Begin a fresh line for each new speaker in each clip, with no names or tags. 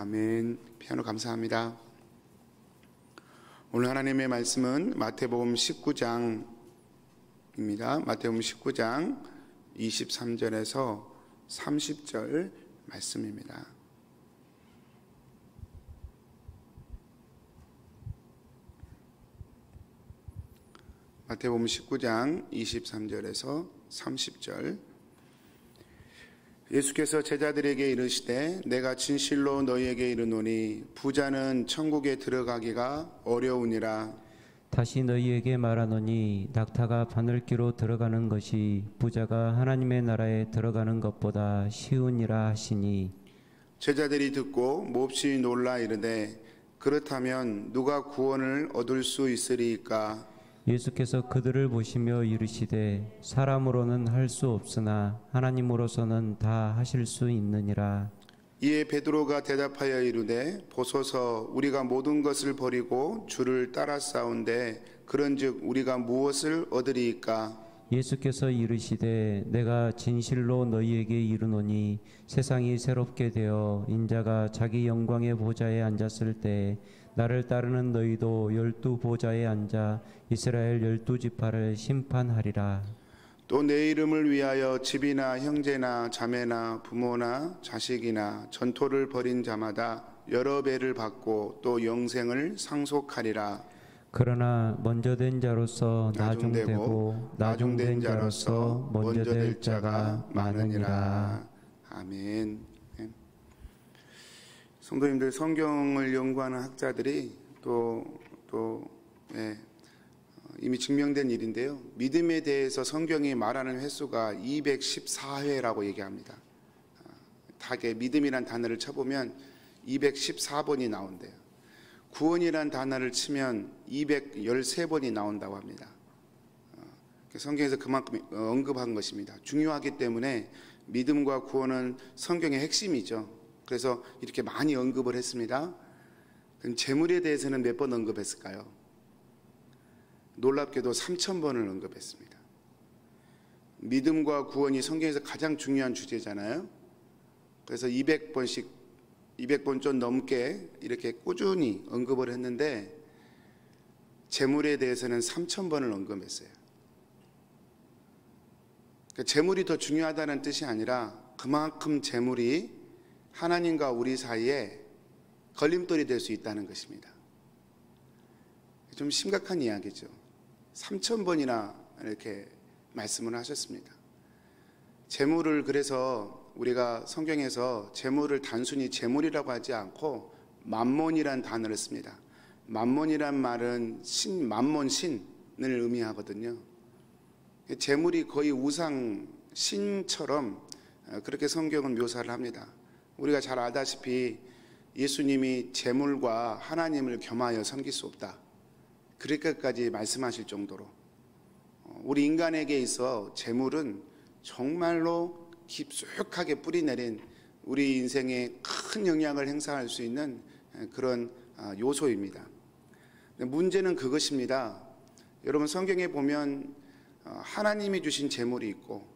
아멘. 피아노 감사합니다. 오늘 하나님의 말씀은 마태복음 19장입니다. 마태복음 19장 23절에서 30절 말씀입니다. 마태복음 19장 23절에서 30절. 예수께서 제자들에게 이르시되 내가 진실로 너희에게 이르노니 부자는 천국에 들어가기가 어려우니라.
다시 너희에게 말하노니 낙타가 바늘귀로 들어가는 것이 부자가 하나님의 나라에 들어가는 것보다 쉬우니라 하시니.
제자들이 듣고 몹시 놀라 이르되 그렇다면 누가 구원을 얻을 수 있으리이까?
예수께서 그들을 보시며 이르시되 사람으로는 할 수 없으나 하나님으로서는 다 하실 수 있느니라.
이에 베드로가 대답하여 이르되 보소서 우리가 모든 것을 버리고 주를 따라싸운데 그런즉 우리가 무엇을 얻으리이까?
예수께서 이르시되 내가 진실로 너희에게 이르노니 세상이 새롭게 되어 인자가 자기 영광의 보좌에 앉았을 때 나를 따르는 너희도 12 보좌에 앉아 이스라엘 12지파를 심판하리라.
또 내 이름을 위하여 집이나 형제나 자매나 부모나 자식이나 전토를 벌인 자마다 여러 배를 받고 또 영생을 상속하리라.
그러나 먼저 된 자로서 나중되고 나중된 자로서 먼저 될 자가 많으니라.
아멘. 성도님들, 성경을 연구하는 학자들이 이미 증명된 일인데요. 믿음에 대해서 성경이 말하는 횟수가 214회라고 얘기합니다. 닭에 믿음이란 단어를 쳐보면 214번이 나온대요. 구원이란 단어를 치면 213번이 나온다고 합니다. 성경에서 그만큼 언급한 것입니다. 중요하기 때문에 믿음과 구원은 성경의 핵심이죠. 그래서 이렇게 많이 언급을 했습니다. 그럼 재물에 대해서는 몇 번 언급했을까요? 놀랍게도 3000번을 언급했습니다. 믿음과 구원이 성경에서 가장 중요한 주제잖아요. 그래서 200번 좀 넘게 이렇게 꾸준히 언급을 했는데 재물에 대해서는 3000번을 언급했어요. 그러니까 재물이 더 중요하다는 뜻이 아니라 그만큼 재물이 하나님과 우리 사이에 걸림돌이 될 수 있다는 것입니다. 좀 심각한 이야기죠. 3000번이나 이렇게 말씀을 하셨습니다. 재물을, 그래서 우리가 성경에서 재물을 단순히 재물이라고 하지 않고 만몬이란 단어를 씁니다. 만몬이란 말은 만몬 신을 의미하거든요. 재물이 거의 우상 신처럼 그렇게 성경은 묘사를 합니다. 우리가 잘 알다시피 예수님이 재물과 하나님을 겸하여 섬길 수 없다, 그렇게까지 말씀하실 정도로 우리 인간에게 있어 재물은 정말로 깊숙하게 뿌리내린 우리 인생에 큰 영향을 행사할 수 있는 그런 요소입니다. 문제는 그것입니다. 여러분, 성경에 보면 하나님이 주신 재물이 있고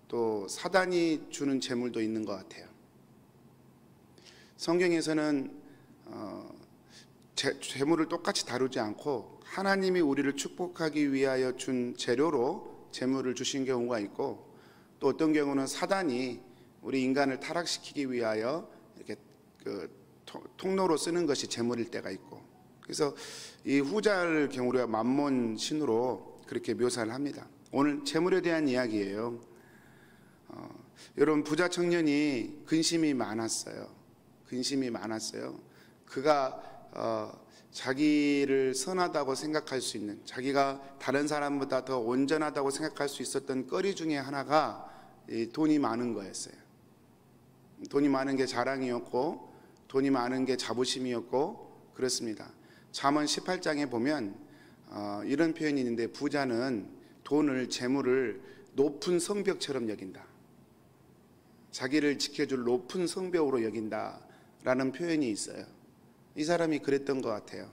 또 사단이 주는 재물도 있는 것 같아요. 성경에서는 재물을 똑같이 다루지 않고 하나님이 우리를 축복하기 위하여 준 재료로 재물을 주신 경우가 있고, 또 어떤 경우는 사단이 우리 인간을 타락시키기 위하여 이렇게 통로로 쓰는 것이 재물일 때가 있고, 그래서 이 후자를 경우 우리가 만몬 신으로 그렇게 묘사를 합니다. 오늘 재물에 대한 이야기예요. 여러분, 부자 청년이 근심이 많았어요. 그가 자기를 선하다고 생각할 수 있는, 자기가 다른 사람보다 더 온전하다고 생각할 수 있었던 거리 중에 하나가 돈이 많은 거였어요. 돈이 많은 게 자랑이었고 돈이 많은 게 자부심이었고 그렇습니다. 잠언 18장에 보면 이런 표현이 있는데, 부자는 돈을, 재물을 높은 성벽처럼 여긴다, 자기를 지켜줄 높은 성벽으로 여긴다라는 표현이 있어요. 이 사람이 그랬던 것 같아요.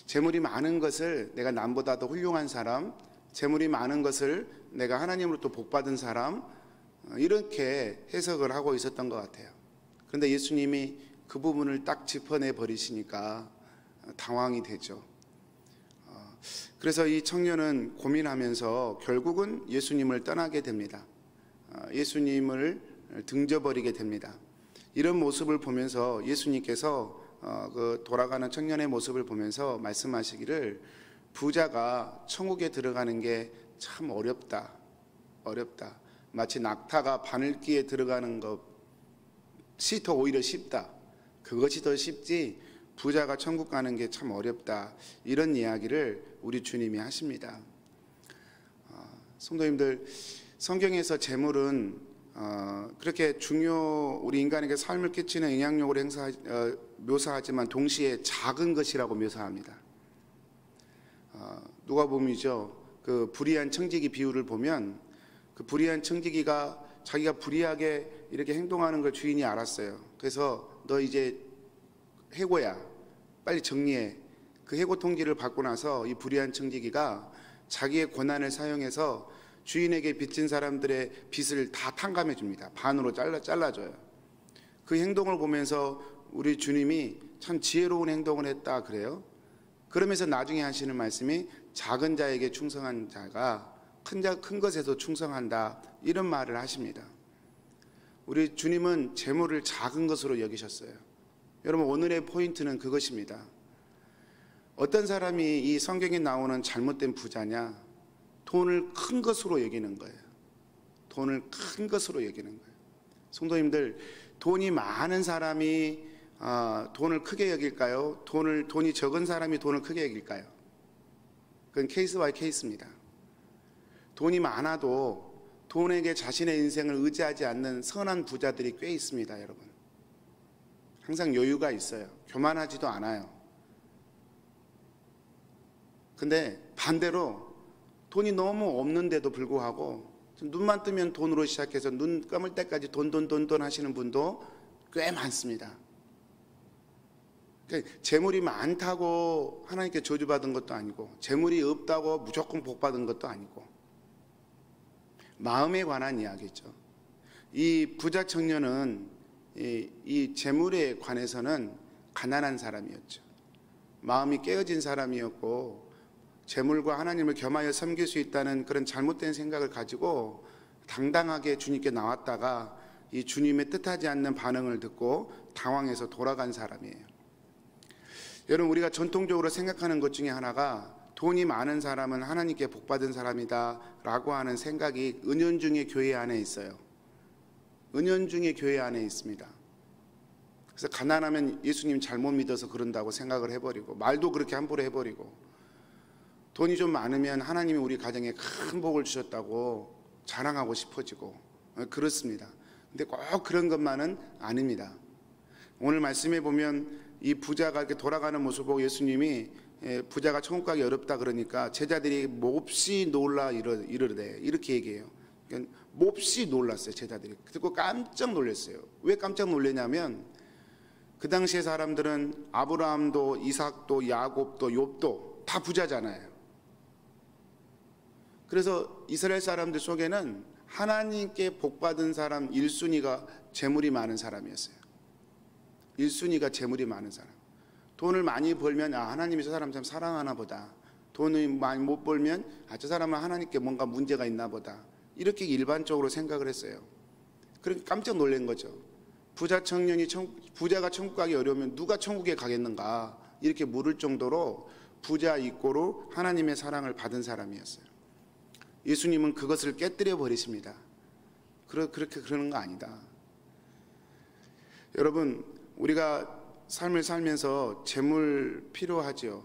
재물이 많은 것을 내가 남보다 더 훌륭한 사람, 재물이 많은 것을 내가 하나님으로부터 복받은 사람, 이렇게 해석을 하고 있었던 것 같아요. 그런데 예수님이 그 부분을 딱 짚어내 버리시니까 당황이 되죠. 그래서 이 청년은 고민하면서 결국은 예수님을 떠나게 됩니다. 예수님을 등져버리게 됩니다. 이런 모습을 보면서 예수님께서 그 돌아가는 청년의 모습을 보면서 말씀하시기를 부자가 천국에 들어가는 게 참 어렵다. 마치 낙타가 바늘기에 들어가는 것이 더 오히려 쉽다. 그것이 더 쉽지 부자가 천국 가는 게 참 어렵다. 이런 이야기를 우리 주님이 하십니다. 성도님들, 성경에서 재물은 그렇게 우리 인간에게 삶을 끼치는 영향력으로 묘사하지만 동시에 작은 것이라고 묘사합니다. 누가복음이죠. 그 불의한 청지기 비유를 보면 그 불의한 청지기가 자기가 불의하게 이렇게 행동하는 걸 주인이 알았어요. 그래서 너 이제 해고야. 빨리 정리해. 그 해고 통지를 받고 나서 이 불의한 청지기가 자기의 권한을 사용해서 주인에게 빚진 사람들의 빚을 다 탕감해 줍니다. 반으로 잘라줘요. 그 행동을 보면서 우리 주님이 참 지혜로운 행동을 했다 그래요. 그러면서 나중에 하시는 말씀이 작은 자에게 충성한 자가 큰 것에도 충성한다, 이런 말을 하십니다. 우리 주님은 재물을 작은 것으로 여기셨어요. 여러분, 오늘의 포인트는 그것입니다. 어떤 사람이 이 성경에 나오는 잘못된 부자냐? 돈을 큰 것으로 여기는 거예요. 돈을 큰 것으로 여기는 거예요. 성도님들, 돈이 많은 사람이 돈을 크게 여길까요? 돈이 적은 사람이 돈을 크게 여길까요? 그건 케이스 바이 케이스입니다. 돈이 많아도 돈에게 자신의 인생을 의지하지 않는 선한 부자들이 꽤 있습니다, 여러분. 항상 여유가 있어요. 교만하지도 않아요. 근데 반대로 돈이 너무 없는데도 불구하고 눈만 뜨면 돈으로 시작해서 눈 감을 때까지 돈 하시는 분도 꽤 많습니다. 그러니까 재물이 많다고 하나님께 저주받은 것도 아니고 재물이 없다고 무조건 복받은 것도 아니고 마음에 관한 이야기죠. 이 부자 청년은 이 재물에 관해서는 가난한 사람이었죠. 마음이 깨어진 사람이었고 재물과 하나님을 겸하여 섬길 수 있다는 그런 잘못된 생각을 가지고 당당하게 주님께 나왔다가 이 주님의 뜻하지 않는 반응을 듣고 당황해서 돌아간 사람이에요. 여러분, 우리가 전통적으로 생각하는 것 중에 하나가 돈이 많은 사람은 하나님께 복받은 사람이다 라고 하는 생각이 은연중에 교회 안에 있어요. 은연중에 교회 안에 있습니다. 그래서 가난하면 예수님 잘못 믿어서 그런다고 생각을 해버리고 말도 그렇게 함부로 해버리고 돈이 좀 많으면 하나님이 우리 가정에 큰 복을 주셨다고 자랑하고 싶어지고 그렇습니다. 근데 꼭 그런 것만은 아닙니다. 오늘 말씀에 보면 이 부자가 이렇게 돌아가는 모습을 보고 예수님이 부자가 천국 가기 어렵다 그러니까 제자들이 몹시 놀라 이르되 이렇게 얘기해요. 그러니까 몹시 놀랐어요. 제자들이. 듣고 깜짝 놀랐어요. 왜 깜짝 놀랐냐면 그 당시의 사람들은 아브라함도 이삭도 야곱도 욥도 다 부자잖아요. 그래서 이스라엘 사람들 속에는 하나님께 복받은 사람 1순위가 재물이 많은 사람이었어요. 1순위가 재물이 많은 사람. 돈을 많이 벌면 하나님이 저 사람 참 사랑하나 보다. 돈을 많이 못 벌면 저 사람은 하나님께 뭔가 문제가 있나 보다. 이렇게 일반적으로 생각을 했어요. 그러니까 깜짝 놀란 거죠. 부자가 천국 가기 어려우면 누가 천국에 가겠는가 이렇게 물을 정도로 부자 이꼬로 하나님의 사랑을 받은 사람이었어요. 예수님은 그것을 깨뜨려 버리십니다. 그렇게 그러는 거 아니다. 여러분, 우리가 삶을 살면서 재물 필요하죠.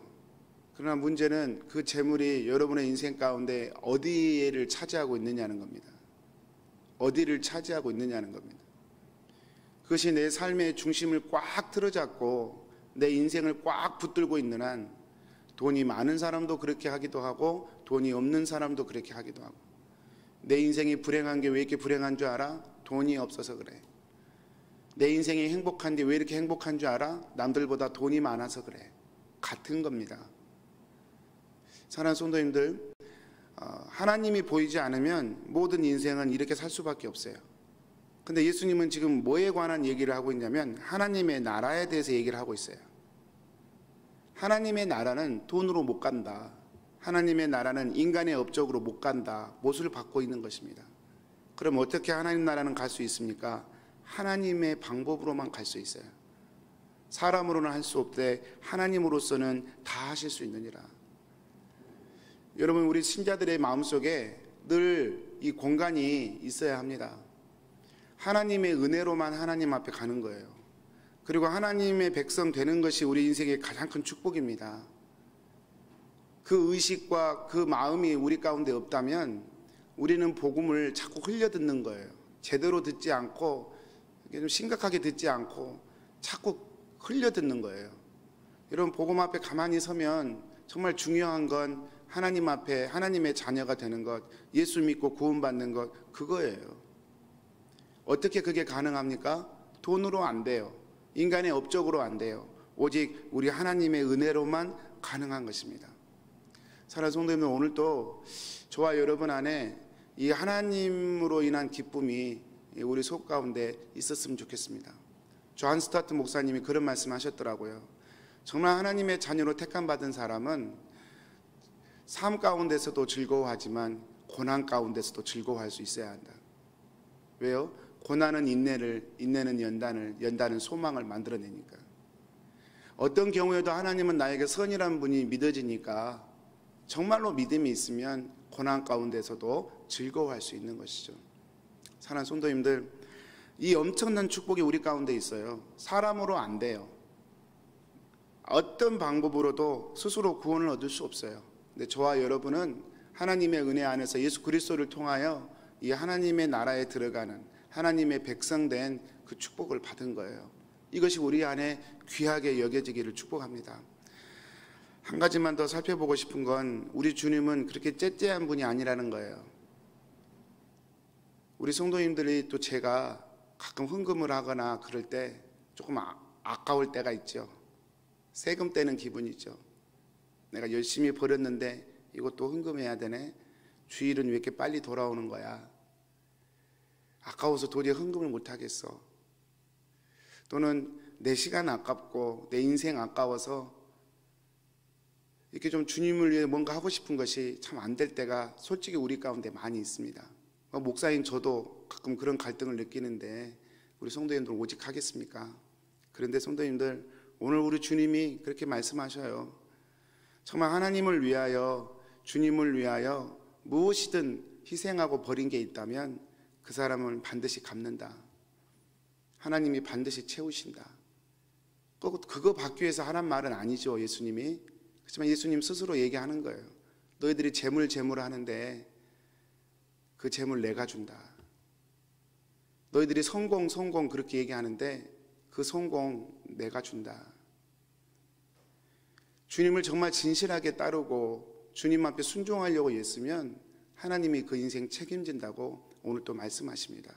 그러나 문제는 그 재물이 여러분의 인생 가운데 어디를 차지하고 있느냐는 겁니다. 어디를 차지하고 있느냐는 겁니다. 그것이 내 삶의 중심을 꽉 틀어잡고 내 인생을 꽉 붙들고 있는 한 돈이 많은 사람도 그렇게 하기도 하고 돈이 없는 사람도 그렇게 하기도 하고 내 인생이 불행한 게 왜 이렇게 불행한 줄 알아? 돈이 없어서 그래. 내 인생이 행복한데 왜 이렇게 행복한 줄 알아? 남들보다 돈이 많아서 그래. 같은 겁니다. 사랑하는 성도님들, 하나님이 보이지 않으면 모든 인생은 이렇게 살 수밖에 없어요. 근데 예수님은 지금 뭐에 관한 얘기를 하고 있냐면 하나님의 나라에 대해서 얘기를 하고 있어요. 하나님의 나라는 돈으로 못 간다. 하나님의 나라는 인간의 업적으로 못 간다. 못을 받고 있는 것입니다. 그럼 어떻게 하나님 나라는 갈 수 있습니까? 하나님의 방법으로만 갈 수 있어요. 사람으로는 할 수 없되 하나님으로서는 다 하실 수 있느니라. 여러분, 우리 신자들의 마음속에 늘 이 공간이 있어야 합니다. 하나님의 은혜로만 하나님 앞에 가는 거예요. 그리고 하나님의 백성 되는 것이 우리 인생의 가장 큰 축복입니다. 그 의식과 그 마음이 우리 가운데 없다면 우리는 복음을 자꾸 흘려듣는 거예요. 제대로 듣지 않고 좀 심각하게 듣지 않고 자꾸 흘려듣는 거예요. 여러분, 복음 앞에 가만히 서면 정말 중요한 건 하나님 앞에 하나님의 자녀가 되는 것, 예수 믿고 구원받는 것, 그거예요. 어떻게 그게 가능합니까? 돈으로 안 돼요. 인간의 업적으로 안 돼요. 오직 우리 하나님의 은혜로만 가능한 것입니다. 사랑하는 성도님들, 오늘도 저와 여러분 안에 이 하나님으로 인한 기쁨이 우리 속 가운데 있었으면 좋겠습니다. 조한 스타트 목사님이 그런 말씀 하셨더라고요. 정말 하나님의 자녀로 택함받은 사람은 삶 가운데서도 즐거워하지만 고난 가운데서도 즐거워할 수 있어야 한다. 왜요? 고난은 인내를, 인내는 연단을, 연단은 소망을 만들어내니까. 어떤 경우에도 하나님은 나에게 선이라는 분이 믿어지니까 정말로 믿음이 있으면 고난 가운데서도 즐거워할 수 있는 것이죠. 사랑하는 성도님들, 이 엄청난 축복이 우리 가운데 있어요. 사람으로 안 돼요. 어떤 방법으로도 스스로 구원을 얻을 수 없어요. 근데 저와 여러분은 하나님의 은혜 안에서 예수 그리스도를 통하여 이 하나님의 나라에 들어가는 하나님의 백성된 그 축복을 받은 거예요. 이것이 우리 안에 귀하게 여겨지기를 축복합니다. 한 가지만 더 살펴보고 싶은 건 우리 주님은 그렇게 째째한 분이 아니라는 거예요. 우리 성도님들이 또 제가 가끔 헌금을 하거나 그럴 때 조금 아까울 때가 있죠. 세금 떼는 기분이죠. 내가 열심히 벌었는데 이것도 헌금해야 되네. 주일은 왜 이렇게 빨리 돌아오는 거야. 아까워서 도저히 헌금을 못 하겠어. 또는 내 시간 아깝고 내 인생 아까워서 이렇게 좀 주님을 위해 뭔가 하고 싶은 것이 참 안 될 때가 솔직히 우리 가운데 많이 있습니다. 목사인 저도 가끔 그런 갈등을 느끼는데 우리 성도님들 오직 하겠습니까? 그런데 성도님들, 오늘 우리 주님이 그렇게 말씀하셔요. 정말 하나님을 위하여, 주님을 위하여 무엇이든 희생하고 버린 게 있다면 그 사람은 반드시 갚는다. 하나님이 반드시 채우신다. 꼭 그거 받기 위해서 하란 말은 아니죠, 예수님이. 그렇지만 예수님 스스로 얘기하는 거예요. 너희들이 재물 하는데 그 재물 내가 준다. 너희들이 성공 그렇게 얘기하는데 그 성공 내가 준다. 주님을 정말 진실하게 따르고 주님 앞에 순종하려고 했으면 하나님이 그 인생 책임진다고 오늘 또 말씀하십니다.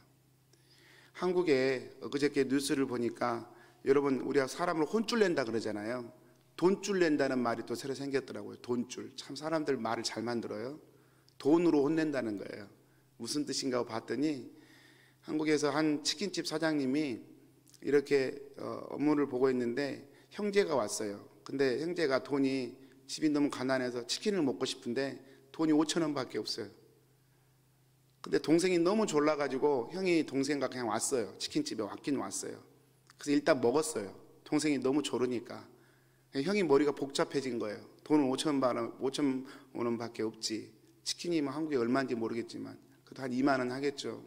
한국에 엊그저께 뉴스를 보니까 여러분, 우리가 사람을 혼쭐 낸다 그러잖아요. 돈줄 낸다는 말이 또 새로 생겼더라고요. 돈줄. 참 사람들 말을 잘 만들어요. 돈으로 혼낸다는 거예요. 무슨 뜻인가 봤더니 한국에서 한 치킨집 사장님이 이렇게 업무를 보고 있는데 형제가 왔어요. 근데 형제가 돈이, 집이 너무 가난해서 치킨을 먹고 싶은데 돈이 5,000원 밖에 없어요. 근데 동생이 너무 졸라가지고 형이 동생과 그냥 왔어요. 치킨집에 왔긴 왔어요. 그래서 일단 먹었어요. 동생이 너무 졸으니까. 형이 머리가 복잡해진 거예요. 돈은 5천 원 밖에 없지. 치킨이 뭐 한국에 얼마인지 모르겠지만 그래도 한 2만 원 하겠죠.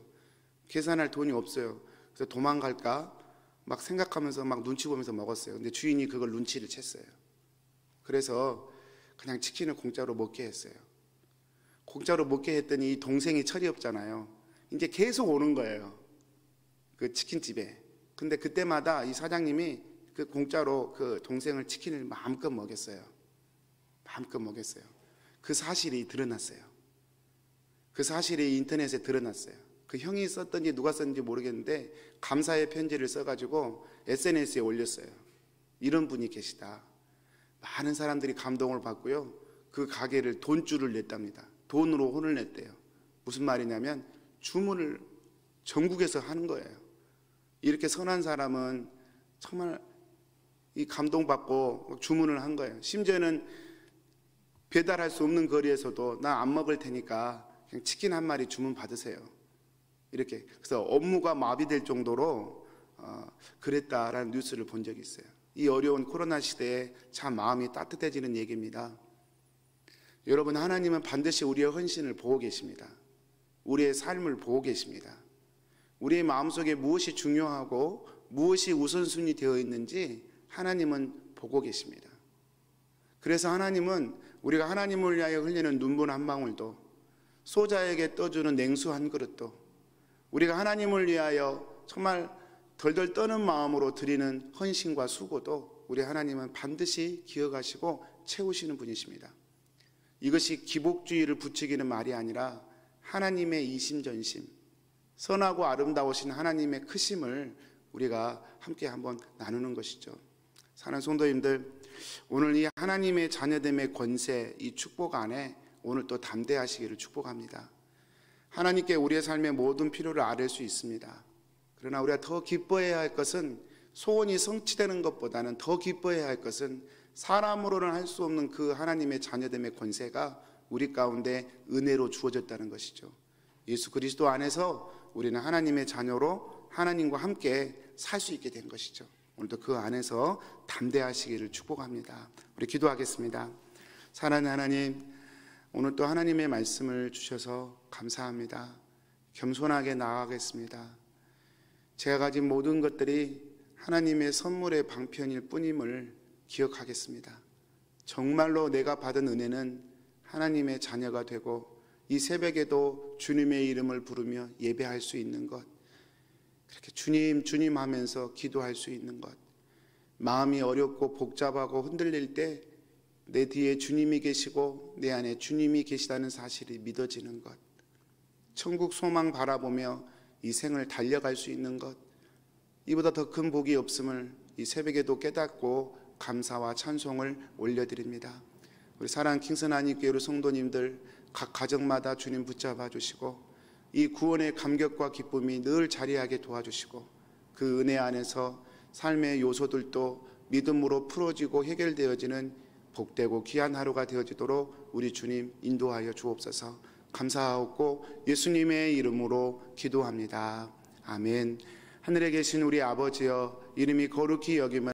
계산할 돈이 없어요. 그래서 도망갈까 막 생각하면서 막 눈치 보면서 먹었어요. 근데 주인이 그걸 눈치를 챘어요. 그래서 그냥 치킨을 공짜로 먹게 했어요. 공짜로 먹게 했더니 동생이 철이 없잖아요. 이제 계속 오는 거예요, 그 치킨집에. 근데 그때마다 이 사장님이 그 공짜로 그 동생을 치킨을 마음껏 먹였어요. 마음껏 먹였어요. 그 사실이 드러났어요. 그 사실이 인터넷에 드러났어요. 그 형이 썼던지 누가 썼는지 모르겠는데 감사의 편지를 써가지고 SNS에 올렸어요. 이런 분이 계시다. 많은 사람들이 감동을 받고요. 그 가게를 돈줄을 냈답니다. 돈으로 혼을 냈대요. 무슨 말이냐면 주문을 전국에서 하는 거예요. 이렇게 선한 사람은 정말 이 감동받고 주문을 한 거예요. 심지어는 배달할 수 없는 거리에서도 나 안 먹을 테니까 그냥 치킨 한 마리 주문 받으세요. 이렇게. 그래서 업무가 마비될 정도로 그랬다라는 뉴스를 본 적이 있어요. 이 어려운 코로나 시대에 참 마음이 따뜻해지는 얘기입니다. 여러분, 하나님은 반드시 우리의 헌신을 보고 계십니다. 우리의 삶을 보고 계십니다. 우리의 마음속에 무엇이 중요하고 무엇이 우선순위 되어 있는지 하나님은 보고 계십니다. 그래서 하나님은 우리가 하나님을 위하여 흘리는 눈물 한 방울도, 소자에게 떠주는 냉수 한 그릇도, 우리가 하나님을 위하여 정말 덜덜 떠는 마음으로 드리는 헌신과 수고도 우리 하나님은 반드시 기억하시고 채우시는 분이십니다. 이것이 기복주의를 부추기는 말이 아니라 하나님의 이심전심, 선하고 아름다우신 하나님의 크심을 우리가 함께 한번 나누는 것이죠. 사랑하는 성도님들, 오늘 이 하나님의 자녀됨의 권세, 이 축복 안에 오늘 또 담대하시기를 축복합니다. 하나님께 우리의 삶의 모든 필요를 아뢰 수 있습니다. 그러나 우리가 더 기뻐해야 할 것은, 소원이 성취되는 것보다는 더 기뻐해야 할 것은 사람으로는 할 수 없는 그 하나님의 자녀됨의 권세가 우리 가운데 은혜로 주어졌다는 것이죠. 예수 그리스도 안에서 우리는 하나님의 자녀로 하나님과 함께 살 수 있게 된 것이죠. 오늘도 그 안에서 담대하시기를 축복합니다. 우리 기도하겠습니다. 사랑하는 하나님, 오늘 또 하나님의 말씀을 주셔서 감사합니다. 겸손하게 나아가겠습니다. 제가 가진 모든 것들이 하나님의 선물의 방편일 뿐임을 기억하겠습니다. 정말로 내가 받은 은혜는 하나님의 자녀가 되고 이 새벽에도 주님의 이름을 부르며 예배할 수 있는 것, 그렇게 주님 주님 하면서 기도할 수 있는 것, 마음이 어렵고 복잡하고 흔들릴 때 내 뒤에 주님이 계시고 내 안에 주님이 계시다는 사실이 믿어지는 것, 천국 소망 바라보며 이 생을 달려갈 수 있는 것, 이보다 더 큰 복이 없음을 이 새벽에도 깨닫고 감사와 찬송을 올려드립니다. 우리 사랑하는 킹선 한인교회 성도님들 각 가정마다 주님 붙잡아 주시고 이 구원의 감격과 기쁨이 늘 자리하게 도와주시고 그 은혜 안에서 삶의 요소들도 믿음으로 풀어지고 해결되어지는 복되고 귀한 하루가 되어지도록 우리 주님 인도하여 주옵소서. 감사하옵고 예수님의 이름으로 기도합니다. 아멘. 하늘에 계신 우리 아버지여, 이름이 거룩히 여김을